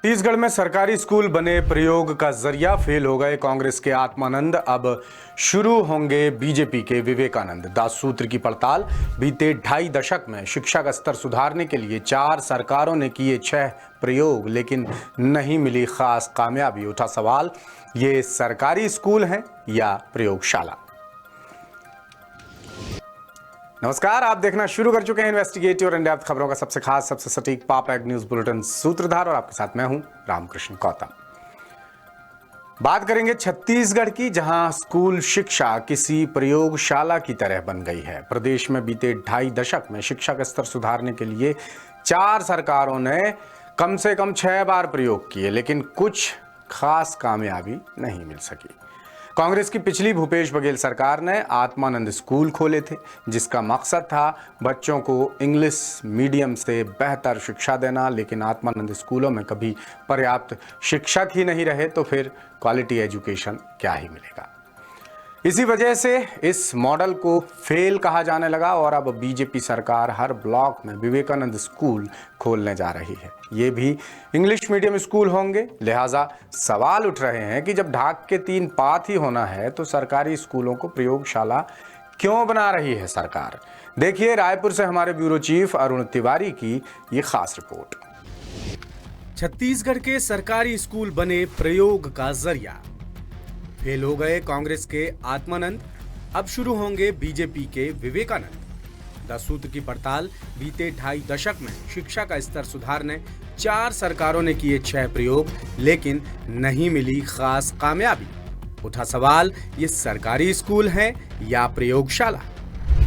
छत्तीसगढ़ में सरकारी स्कूल बने प्रयोग का जरिया, फेल हो गए कांग्रेस के आत्मानंद, अब शुरू होंगे बीजेपी के विवेकानंद। 10 सूत्र की पड़ताल। बीते 2.5 दशक में शिक्षा का स्तर सुधारने के लिए 4 सरकारों ने किए 6 प्रयोग, लेकिन नहीं मिली खास कामयाबी। उठा सवाल, ये सरकारी स्कूल हैं या प्रयोगशाला। नमस्कार, आप देखना शुरू कर चुके हैं इन्वेस्टिगेटिव और इन-डेप्थ खबरों का सबसे खास, सबसे सटीक पाप एग न्यूज बुलेटिन सूत्रधार, और आपके साथ मैं हूं रामकृष्ण गौतम। बात करेंगे छत्तीसगढ़ की, जहां स्कूल शिक्षा किसी प्रयोगशाला की तरह बन गई है। प्रदेश में बीते 2.5 दशक में शिक्षा का स्तर सुधारने के लिए 4 सरकारों ने कम से कम 6 बार प्रयोग किए, लेकिन कुछ खास कामयाबी नहीं मिल सकी। कांग्रेस की पिछली भूपेश बघेल सरकार ने आत्मानंद स्कूल खोले थे, जिसका मकसद था बच्चों को इंग्लिश मीडियम से बेहतर शिक्षा देना, लेकिन आत्मानंद स्कूलों में कभी पर्याप्त शिक्षक ही नहीं रहे, तो फिर क्वालिटी एजुकेशन क्या ही मिलेगा। इसी वजह से इस मॉडल को फेल कहा जाने लगा और अब बीजेपी सरकार हर ब्लॉक में विवेकानंद स्कूल खोलने जा रही है। ये भी इंग्लिश मीडियम स्कूल होंगे। लिहाजा सवाल उठ रहे हैं कि जब ढाक के 3 पात ही होना है, तो सरकारी स्कूलों को प्रयोगशाला क्यों बना रही है सरकार। देखिए रायपुर से हमारे ब्यूरो चीफ अरुण तिवारी की ये खास रिपोर्ट। छत्तीसगढ़ के सरकारी स्कूल बने प्रयोग का जरिया, फेल हो गए कांग्रेस के आत्मानंद, अब शुरू होंगे बीजेपी के विवेकानंद। 10 सूत्र की पड़ताल। बीते 2.5 दशक में शिक्षा का स्तर सुधारने 4 सरकारों ने किए 6 प्रयोग, लेकिन नहीं मिली खास कामयाबी। उठा सवाल, ये सरकारी स्कूल है या प्रयोगशाला।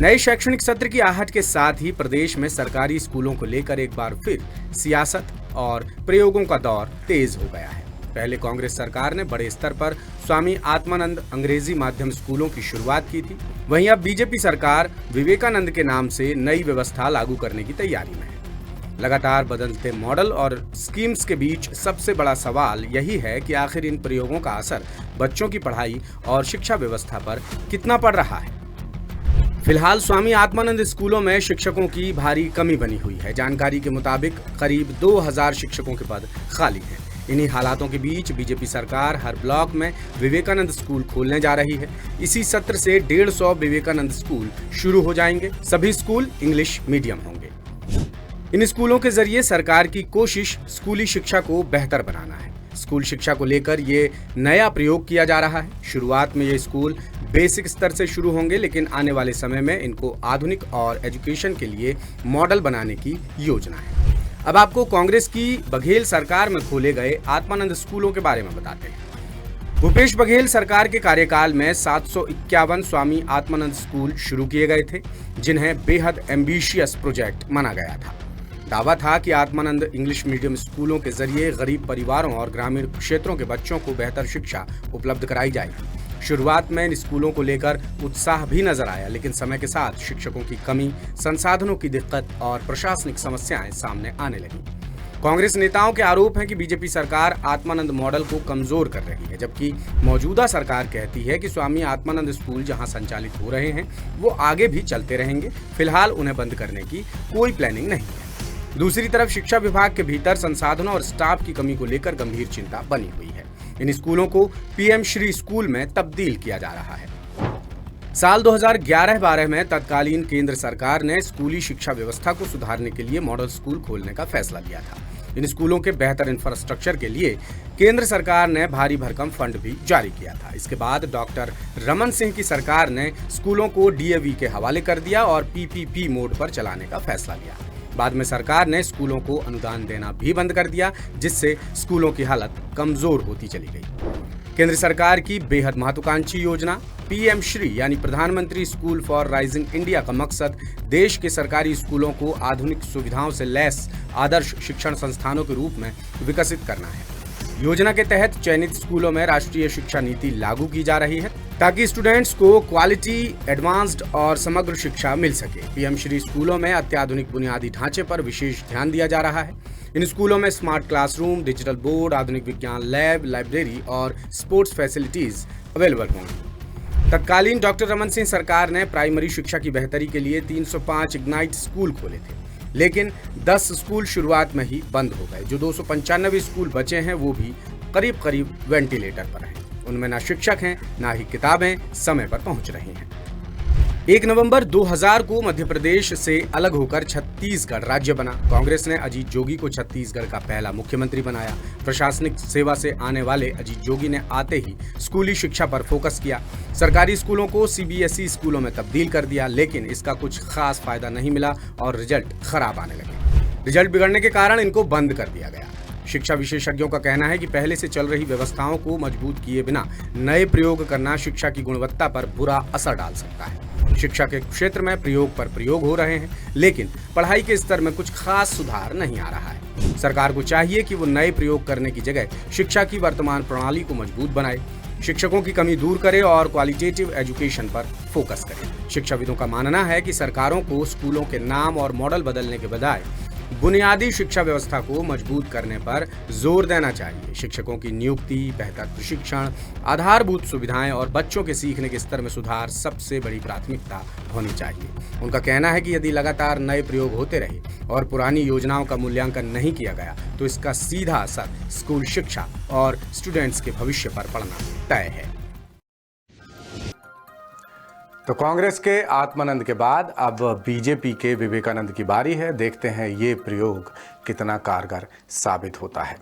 नए शैक्षणिक सत्र की आहट के साथ ही प्रदेश में सरकारी स्कूलों को लेकर एक बार फिर सियासत और प्रयोगों का दौर तेज हो गया है। पहले कांग्रेस सरकार ने बड़े स्तर पर स्वामी आत्मानंद अंग्रेजी माध्यम स्कूलों की शुरुआत की थी। वहीं अब बीजेपी सरकार विवेकानंद के नाम से नई व्यवस्था लागू करने की तैयारी में है। लगातार बदलते मॉडल और स्कीम्स के बीच सबसे बड़ा सवाल यही है कि आखिर इन प्रयोगों का असर बच्चों की पढ़ाई और शिक्षा व्यवस्था पर कितना पड़ रहा है। फिलहाल स्वामी आत्मानंद स्कूलों में शिक्षकों की भारी कमी बनी हुई है। जानकारी के मुताबिक करीब 2000 शिक्षकों के पद खाली हैं। इन्हीं हालातों के बीच बीजेपी सरकार हर ब्लॉक में विवेकानंद स्कूल खोलने जा रही है। इसी सत्र से 150 विवेकानंद स्कूल शुरू हो जाएंगे। सभी स्कूल इंग्लिश मीडियम होंगे। इन स्कूलों के जरिए सरकार की कोशिश स्कूली शिक्षा को बेहतर बनाना है। स्कूल शिक्षा को लेकर ये नया प्रयोग किया जा रहा है। शुरुआत में ये स्कूल बेसिक स्तर से शुरू होंगे, लेकिन आने वाले समय में इनको आधुनिक और एजुकेशन के लिए मॉडल बनाने की योजना है। अब आपको कांग्रेस की बघेल सरकार में खोले गए आत्मानंद स्कूलों के बारे में बताते हैं। भूपेश बघेल सरकार के कार्यकाल में 751 स्वामी आत्मानंद स्कूल शुरू किए गए थे, जिन्हें बेहद एम्बिशियस प्रोजेक्ट माना गया था। दावा था कि आत्मानंद इंग्लिश मीडियम स्कूलों के जरिए गरीब परिवारों और ग्रामीण क्षेत्रों के बच्चों को बेहतर शिक्षा उपलब्ध कराई जाएगी। शुरुआत में इन स्कूलों को लेकर उत्साह भी नजर आया, लेकिन समय के साथ शिक्षकों की कमी, संसाधनों की दिक्कत और प्रशासनिक समस्याएं सामने आने लगी। कांग्रेस नेताओं के आरोप हैं कि बीजेपी सरकार आत्मानंद मॉडल को कमजोर कर रही है, जबकि मौजूदा सरकार कहती है कि स्वामी आत्मानंद स्कूल जहां संचालित हो रहे हैं वो आगे भी चलते रहेंगे। फिलहाल उन्हें बंद करने की कोई प्लानिंग नहीं है। दूसरी तरफ शिक्षा विभाग के भीतर संसाधनों और स्टाफ की कमी को लेकर गंभीर चिंता बनी हुई है। इन स्कूलों को पीएम श्री स्कूल में तब्दील किया जा रहा है। साल 2011-12 में तत्कालीन केंद्र सरकार ने स्कूली शिक्षा व्यवस्था को सुधारने के लिए मॉडल स्कूल खोलने का फैसला लिया था। इन स्कूलों के बेहतर इंफ्रास्ट्रक्चर के लिए केंद्र सरकार ने भारी भरकम फंड भी जारी किया था। इसके बाद डॉक्टर रमन सिंह की सरकार ने स्कूलों को डीएवी के हवाले कर दिया और पीपीपी मोड पर चलाने का फैसला लिया। बाद में सरकार ने स्कूलों को अनुदान देना भी बंद कर दिया, जिससे स्कूलों की हालत कमजोर होती चली गई। केंद्र सरकार की बेहद महत्वाकांक्षी योजना पीएम श्री यानी प्रधानमंत्री स्कूल फॉर राइजिंग इंडिया का मकसद देश के सरकारी स्कूलों को आधुनिक सुविधाओं से लैस आदर्श शिक्षण संस्थानों के रूप में विकसित करना है। योजना के तहत चयनित स्कूलों में राष्ट्रीय शिक्षा नीति लागू की जा रही है, ताकि स्टूडेंट्स को क्वालिटी, एडवांस्ड और समग्र शिक्षा मिल सके। पीएम श्री स्कूलों में अत्याधुनिक बुनियादी ढांचे पर विशेष ध्यान दिया जा रहा है। इन स्कूलों में स्मार्ट क्लासरूम, डिजिटल बोर्ड, आधुनिक विज्ञान लैब, लाइब्रेरी और स्पोर्ट्स फैसिलिटीज अवेलेबल होंगी। तत्कालीन डॉक्टर रमन सिंह सरकार ने प्राइमरी शिक्षा की बेहतरी के लिए 305 इग्नाइट स्कूल खोले थे। लेकिन 10 स्कूल शुरुआत में ही बंद हो गए। जो 295 स्कूल बचे हैं वो भी करीब करीब वेंटिलेटर पर हैं। उनमें ना शिक्षक हैं, ना ही किताबें समय पर पहुंच रही हैं। 1 नवंबर 2000 को मध्य प्रदेश से अलग होकर छत्तीसगढ़ राज्य बना। कांग्रेस ने अजीत जोगी को छत्तीसगढ़ का पहला मुख्यमंत्री बनाया। प्रशासनिक सेवा से आने वाले अजीत जोगी ने आते ही स्कूली शिक्षा पर फोकस किया। सरकारी स्कूलों को CBSE स्कूलों में तब्दील कर दिया, लेकिन इसका कुछ खास फायदा नहीं मिला और रिजल्ट खराब आने लगे। रिजल्ट बिगड़ने के कारण इनको बंद कर दिया गया। शिक्षा विशेषज्ञों का कहना है कि पहले से चल रही व्यवस्थाओं को मजबूत किए बिना नए प्रयोग करना शिक्षा की गुणवत्ता पर बुरा असर डाल सकता है। शिक्षा के क्षेत्र में प्रयोग पर प्रयोग हो रहे हैं, लेकिन पढ़ाई के स्तर में कुछ खास सुधार नहीं आ रहा है। सरकार को चाहिए कि वो नए प्रयोग करने की जगह शिक्षा की वर्तमान प्रणाली को मजबूत बनाए, शिक्षकों की कमी दूर करे और क्वालिटेटिव एजुकेशन पर फोकस करे। शिक्षाविदों का मानना है कि सरकारों को स्कूलों के नाम और मॉडल बदलने के बजाय बुनियादी शिक्षा व्यवस्था को मजबूत करने पर जोर देना चाहिए। शिक्षकों की नियुक्ति, बेहतर प्रशिक्षण, आधारभूत सुविधाएं और बच्चों के सीखने के स्तर में सुधार सबसे बड़ी प्राथमिकता होनी चाहिए। उनका कहना है कि यदि लगातार नए प्रयोग होते रहे और पुरानी योजनाओं का मूल्यांकन नहीं किया गया तो इसका सीधा असर स्कूल शिक्षा और स्टूडेंट्स के भविष्य पर पड़ना तय है। तो कांग्रेस के आत्मानंद के बाद अब बीजेपी के विवेकानंद की बारी है। देखते हैं ये प्रयोग कितना कारगर साबित होता है।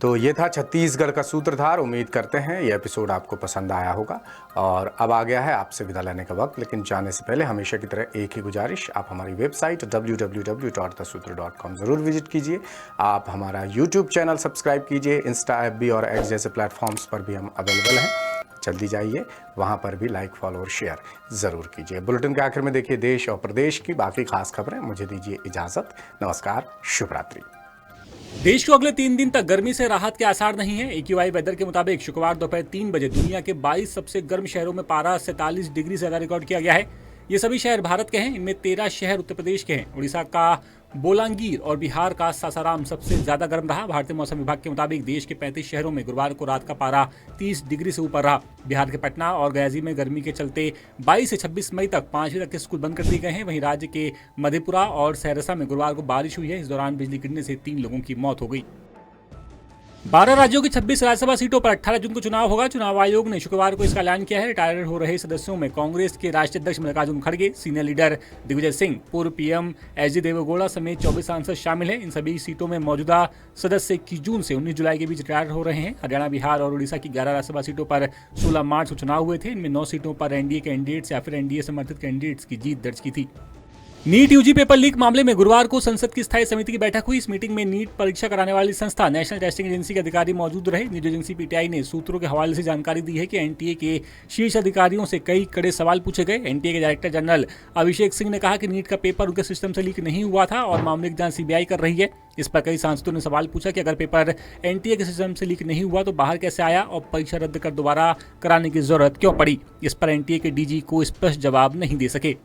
तो ये था छत्तीसगढ़ का सूत्रधार। उम्मीद करते हैं ये एपिसोड आपको पसंद आया होगा। और अब आ गया है आपसे विदा लेने का वक्त, लेकिन जाने से पहले हमेशा की तरह एक ही गुजारिश, आप हमारी वेबसाइट www.thesutra.com ज़रूर विजिट कीजिए। आप हमारा यूट्यूब चैनल सब्सक्राइब कीजिए। इंस्टा, FB और X जैसे प्लेटफॉर्म्स पर भी हम अवेलेबल हैं। जल्दी जाइए, वहाँ पर भी लाइक, फॉलो और शेयर ज़रूर कीजिए। बुलेटिन के आखिर में देखिए देश और प्रदेश की बाकी खास खबरें। मुझे दीजिए इजाज़त। नमस्कार, शुभ रात्रि। देश को अगले 3 दिन तक गर्मी से राहत के आसार नहीं है। AQI वेदर के मुताबिक शुक्रवार दोपहर 3 बजे दुनिया के 22 सबसे गर्म शहरों में पारा 47 डिग्री से ज़्यादा रिकॉर्ड किया गया है। ये सभी शहर भारत के हैं। इनमें 13 शहर उत्तर प्रदेश के हैं। उड़ीसा का बोलांगीर और बिहार का सासाराम सबसे ज्यादा गर्म रहा। भारतीय मौसम विभाग के मुताबिक देश के 35 शहरों में गुरुवार को रात का पारा 30 डिग्री से ऊपर रहा। बिहार के पटना और गयाजी में गर्मी के चलते 22 से 26 मई तक 5 बजे तक के स्कूल बंद कर दिए गए हैं। वहीं राज्य के मधेपुरा और सहरसा में गुरुवार को बारिश हुई है। इस दौरान बिजली गिरने से 3 लोगों की मौत हो गई। 12 राज्यों की 26 राज्यसभा सीटों पर 18 जून को चुनाव होगा। चुनाव आयोग ने शुक्रवार को इसका ऐलान किया है। रिटायर हो रहे सदस्यों में कांग्रेस के राष्ट्रीय अध्यक्ष मल्लिकार्जुन खड़गे, सीनियर लीडर दिग्विजय सिंह, पूर्व PM HD देवेगौड़ा समेत 24 सांसद शामिल हैं। इन सभी सीटों में मौजूदा सदस्य 21 जून से 19 जुलाई के बीच रिटायर हो रहे हैं। हरियाणा, बिहार और उड़ीसा की 11 राज्यसभा सीटों पर 16 मार्च को चुनाव हुए थे। इनमें 9 सीटों पर NDA कैंडिडेट्स या फिर NDA समर्थित कैंडिडेट्स की जीत दर्ज की थी। नीट UG पेपर लीक मामले में गुरुवार को संसद की स्थायी समिति की बैठक हुई। इस मीटिंग में नीट परीक्षा कराने वाली संस्था नेशनल टेस्टिंग एजेंसी के अधिकारी मौजूद रहे। न्यूज एजेंसी PTI ने सूत्रों के हवाले से जानकारी दी है कि NTA के शीर्ष अधिकारियों से कई कड़े सवाल पूछे गए। NTA के डायरेक्टर जनरल अभिषेक सिंह ने कहा कि नीट का पेपर उनके सिस्टम से लीक नहीं हुआ था और मामले की जांच CBI कर रही है। इस पर कई सांसदों ने सवाल पूछा कि अगर पेपर NTA के सिस्टम से लीक नहीं हुआ तो बाहर कैसे आया और परीक्षा रद्द कर दोबारा कराने की जरूरत क्यों पड़ी। इस पर NTA के DG को स्पष्ट जवाब नहीं दे सके।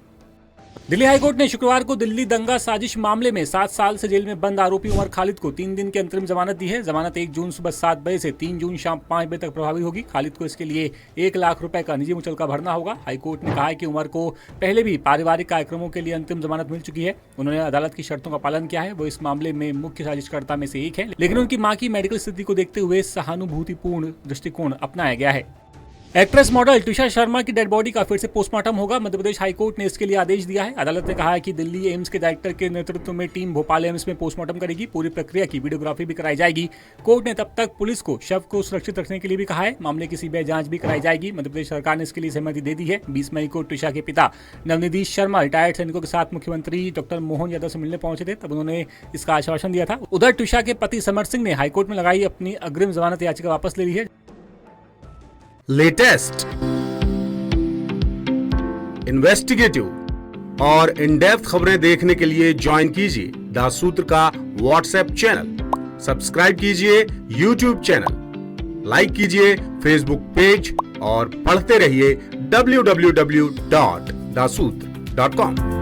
दिल्ली हाईकोर्ट ने शुक्रवार को दिल्ली दंगा साजिश मामले में 7 साल से जेल में बंद आरोपी उमर खालिद को 3 दिन की अंतरिम जमानत दी है। जमानत 1 जून सुबह 7 बजे से 3 जून शाम 5 बजे तक प्रभावी होगी। खालिद को इसके लिए 1 लाख रुपए का निजी मुचलका भरना होगा। हाईकोर्ट ने कहा है कि उमर को पहले भी पारिवारिक कार्यक्रमों के लिए अंतिम जमानत मिल चुकी है। उन्होंने अदालत की शर्तों का पालन किया है। वो इस मामले में मुख्य साजिशकर्ता में से एक है, लेकिन उनकी मां की मेडिकल स्थिति को देखते हुए सहानुभूतिपूर्ण दृष्टिकोण अपनाया गया है। एक्ट्रेस मॉडल ट्विशा शर्मा की डेड बॉडी का फिर से पोस्टमार्टम होगा। मध्य प्रदेश हाईकोर्ट ने इसके लिए आदेश दिया है। अदालत ने कहा है कि दिल्ली एम्स के डायरेक्टर के नेतृत्व में टीम भोपाल एम्स में पोस्टमार्टम करेगी। पूरी प्रक्रिया की वीडियोग्राफी भी कराई जाएगी। कोर्ट ने तब तक पुलिस को शव को सुरक्षित रखने के लिए भी कहा है। मामले की CBI जांच भी कराई जाएगी। मध्य प्रदेश सरकार ने इसके लिए सहमति दे दी है। 20 मई को ट्विशा के पिता नवनिधि शर्मा रिटायर्ड सैनिकों के साथ मुख्यमंत्री डॉक्टर मोहन यादव से मिलने पहुंचे थे, तब उन्होंने इसका आश्वासन दिया था। उधर ट्विशा के पति समर सिंह ने हाईकोर्ट में लगाई अपनी अग्रिम जमानत याचिका वापस ले ली है। लेटेस्ट, इन्वेस्टिगेटिव और इन डेप्थ खबरें देखने के लिए ज्वाइन कीजिए द सूत्र का व्हाट्सएप चैनल, सब्सक्राइब कीजिए यूट्यूब चैनल, लाइक कीजिए फेसबुक पेज और पढ़ते रहिए www.thesutra.com।